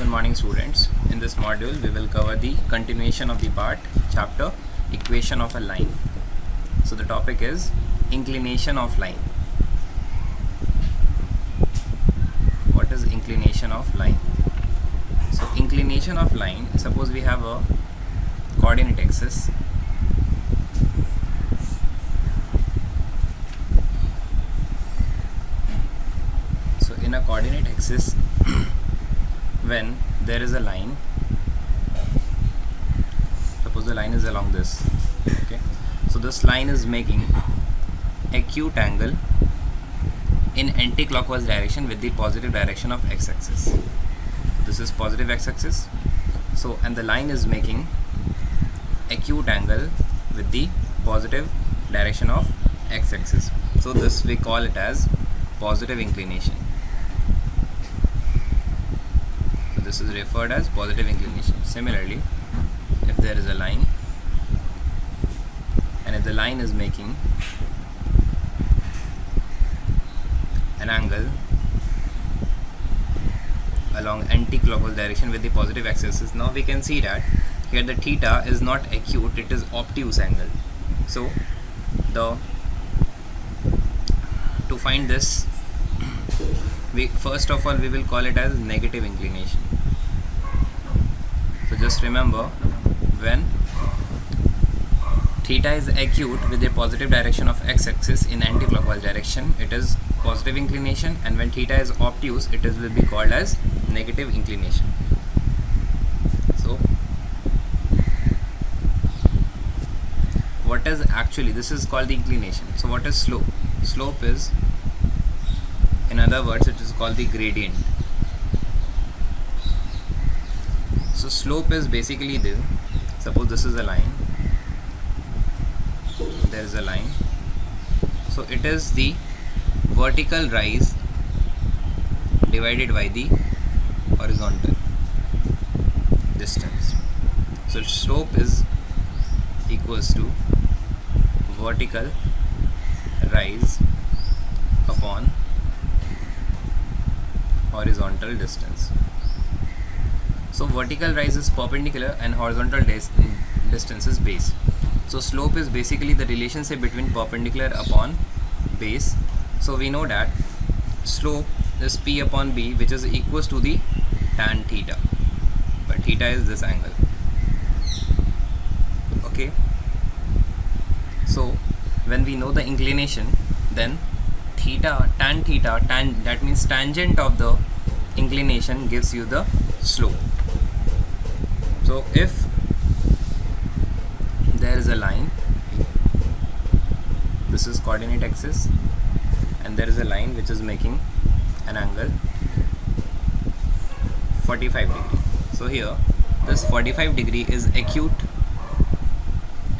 morning students. In this module we will cover the continuation of the part chapter equation of a line. So the topic is inclination of line. What is inclination of line? So inclination of line, suppose we have a coordinate axis. So in a coordinate axis when there is a line, suppose the line is along this, okay, so this line is making acute angle in anti-clockwise direction with the positive direction of x-axis. This is positive x-axis, so and the line is making acute angle with the positive direction of x-axis, so this we call it as positive inclination. This is referred as positive inclination. Similarly, if there is a line and if the line is making an angle along anti-clockwise direction with the positive axis, now we can see that here the theta is not acute, it is obtuse angle. So to find this, first of all we will call it as negative inclination. So just remember, when theta is acute with a positive direction of x-axis in anti-clockwise direction, it is positive inclination, and when theta is obtuse, it will be called as negative inclination. So what is actually, this is called the inclination. So what is slope? Slope is, in other words, it is called the gradient. So slope is basically this. Suppose this is a line, there is a line, so it is the vertical rise divided by the horizontal distance. So slope is equals to vertical rise upon horizontal distance. So vertical rise is perpendicular and horizontal distance is base. So slope is basically the relationship between perpendicular upon base. So we know that slope is P upon B, which is equals to the tan theta, but theta is this angle. Okay, so when we know the inclination, then tan theta, that means tangent of the inclination gives you the slope. So if there is a line, this is coordinate axis, and there is a line which is making an angle 45 degree. So here this 45 degree is acute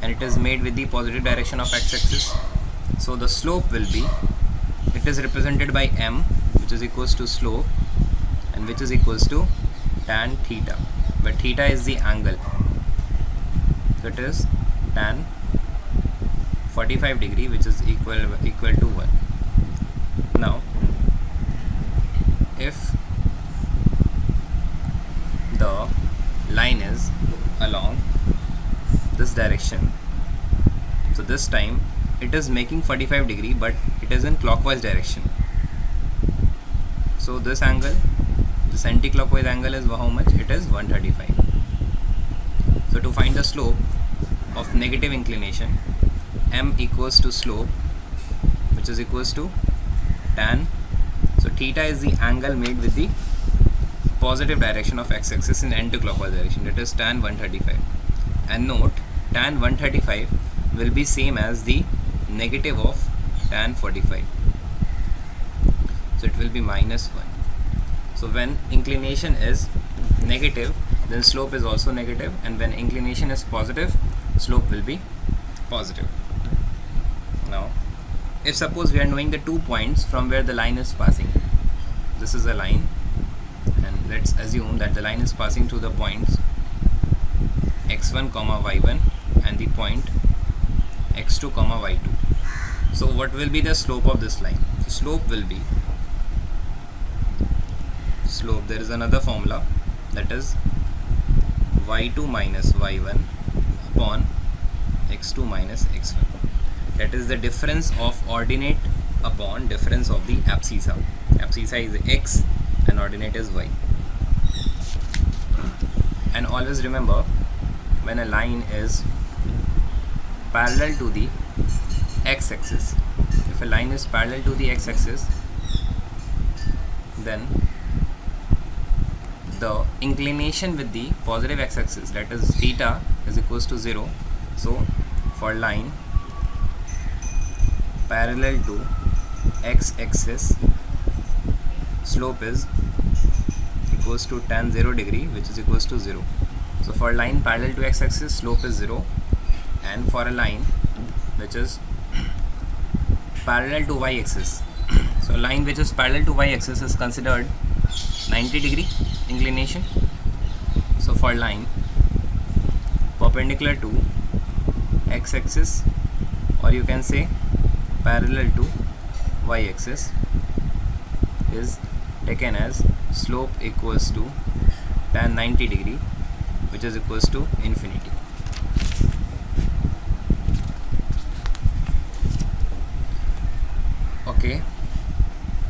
and it is made with the positive direction of x-axis. So the slope will be, it is represented by m, which is equals to slope, and which is equals to tan theta, but theta is the angle, so it is tan 45 degree, which is equal to 1. Now if the line is along this direction, so this time it is making 45 degree, but it is in clockwise direction. So this angle, this anti-clockwise angle is how much? It is 135. So to find the slope of negative inclination, m equals to slope, which is equals to tan. So theta is the angle made with the positive direction of x-axis in anti-clockwise direction, that is tan 135. And note, tan 135 will be same as the negative of tan 45. So it will be minus 1. So when inclination is negative, then slope is also negative, and when inclination is positive, slope will be positive. Now if suppose we are knowing the 2 points from where the line is passing, this is a line, and let's assume that the line is passing through the points x1 comma y1 and the point x2 comma y2. So what will be the slope of this line? The slope will be, there is another formula, that is y2 minus y1 upon x2 minus x1. That is the difference of ordinate upon difference of the abscissa. Abscissa is x and ordinate is y. And always remember, when a line is parallel to the x-axis, if a line is parallel to the x-axis, then the inclination with the positive x-axis, that is theta, is equals to 0. So for line parallel to x-axis, slope is equals to tan 0 degree, which is equals to 0. So for line parallel to x-axis, slope is 0, and for a line which is parallel to y-axis, so line which is parallel to y-axis is considered 90 degree inclination. So for line perpendicular to x-axis, or you can say parallel to y-axis, is taken as slope equals to tan 90 degree, which is equals to infinity. Okay,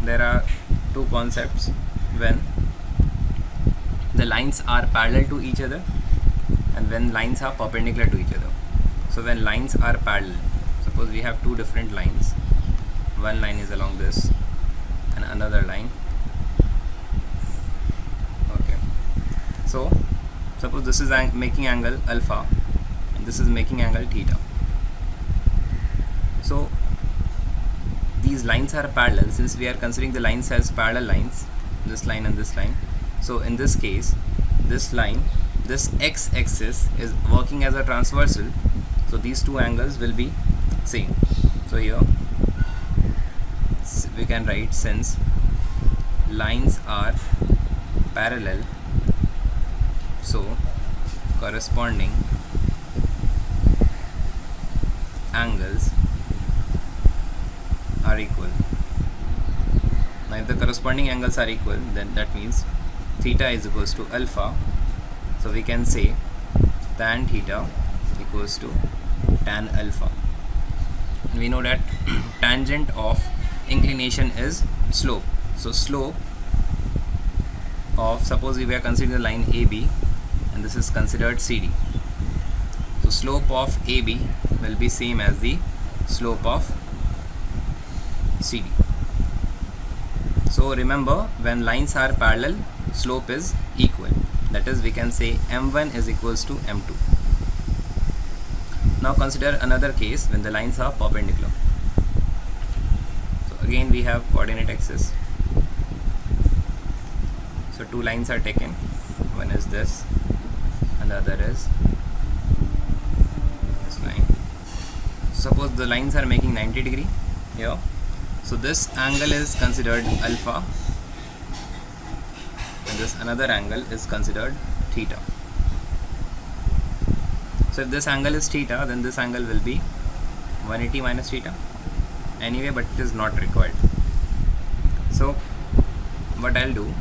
there are two concepts when the lines are parallel to each other and when lines are perpendicular to each other. So when lines are parallel, suppose we have two different lines, one line is along this and another line. Okay, so suppose this is making angle alpha and this is making angle theta. So these lines are parallel, since we are considering the lines as parallel lines, this line and this line. So in this case, this line, this x-axis is working as a transversal, so these two angles will be same. So here we can write, since lines are parallel, so corresponding angles are equal. Now if the corresponding angles are equal, then that means theta is equals to alpha. So we can say tan theta equals to tan alpha. And we know that tangent of inclination is slope. So slope of, suppose we were considering the line AB and this is considered CD. So slope of AB will be same as the slope of CD. So remember, when lines are parallel, slope is equal. That is, we can say M1 is equals to M2. Now consider another case when the lines are perpendicular. So again we have coordinate axis. So two lines are taken. One is this and the other is this line. Suppose the lines are making 90 degree here. So this angle is considered alpha and this another angle is considered theta. So if this angle is theta, then this angle will be 180 minus theta anyway, but it is not required. So what I'll do,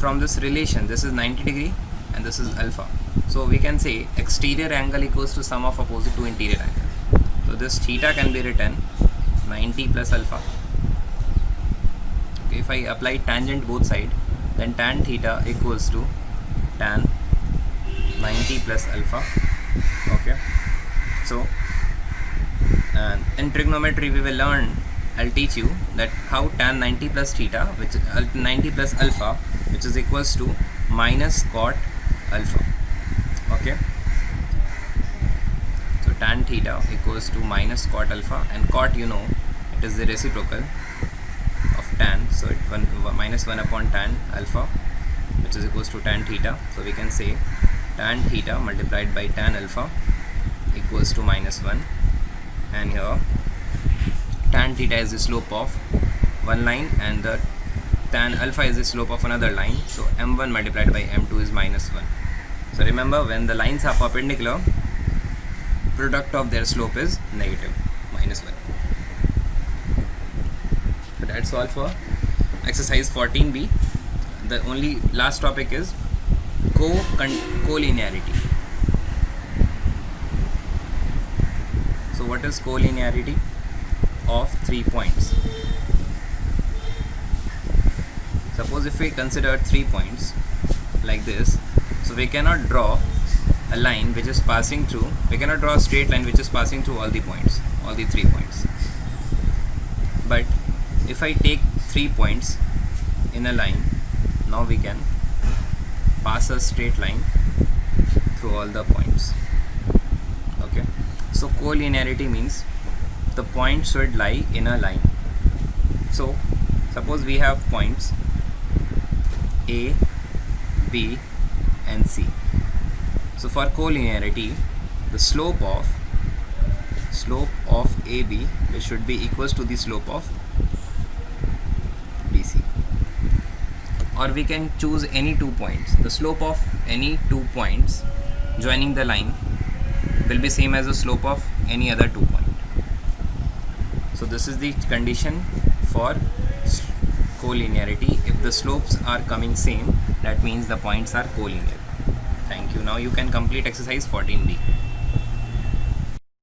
from this relation, this is 90 degree and this is alpha, so we can say exterior angle equals to sum of opposite to interior angle. So this theta can be written 90 plus alpha. Okay, if I apply tangent both sides, then tan theta equals to tan 90 plus alpha. Okay, so in trigonometry we will learn, I'll teach you that how tan 90 plus theta, which 90 plus alpha, which is equals to minus cot alpha. Okay, so tan theta equals to minus cot alpha, and cot, you know, it is the reciprocal of tan, so it minus 1 upon tan alpha, which is equals to tan theta. So we can say tan theta multiplied by tan alpha equals to minus 1, and here tan theta is the slope of one line and the tan alpha is the slope of another line, so m1 multiplied by m2 is minus 1. So remember, when the lines are perpendicular, product of their slope is negative, minus 1. So that's all for exercise 14b. the only last topic is collinearity. So what is collinearity of 3 points? Suppose if we consider 3 points like this, so we cannot draw a line which is passing through, we cannot draw a straight line which is passing through all the points, all the 3 points. But if I take 3 points in a line, now we can pass a straight line through all the points. Okay, so collinearity means the point should lie in a line. So suppose we have points A, B and C. So for collinearity, the slope of AB, which should be equals to the slope of BC. Or we can choose any 2 points. The slope of any 2 points joining the line will be same as the slope of any other 2 points. So this is the condition for collinearity. If the slopes are coming same, that means the points are collinear. Thank you. Now you can complete exercise 14D.